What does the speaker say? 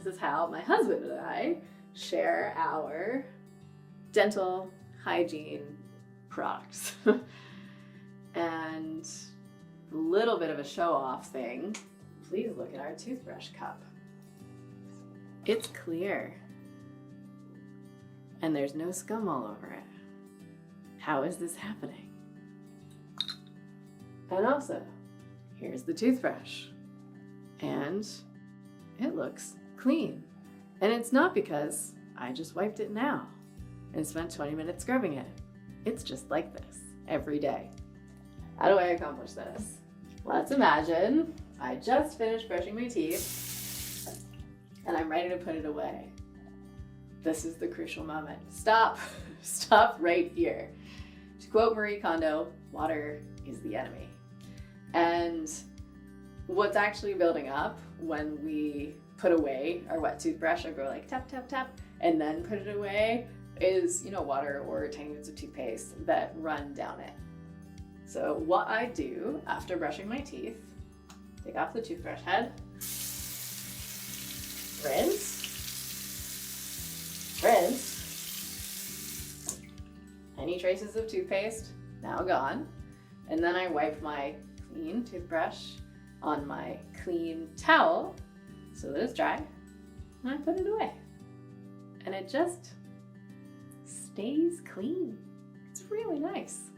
This is how my husband and I share our dental hygiene products. And a little bit of a show-off thing, please look at our toothbrush cup. It's clear. And there's no scum all over it. How is this happening? And also, here's the toothbrush. And it looks clean. And it's not because I just wiped it now and spent 20 minutes scrubbing it. It's just like this every day. How do I accomplish this? Let's imagine I just finished brushing my teeth and I'm ready to put it away. This is the crucial moment. Stop. Stop right here. To quote Marie Kondo, water is the enemy. And what's actually building up when we put away our wet toothbrush and go like tap, tap, tap, and then put it away is, water or tiny bits of toothpaste that run down it. So what I do after brushing my teeth, take off the toothbrush head, rinse, any traces of toothpaste, now gone, and then I wipe my clean toothbrush on my clean towel so that it's dry, and I put it away. And it just stays clean. It's really nice.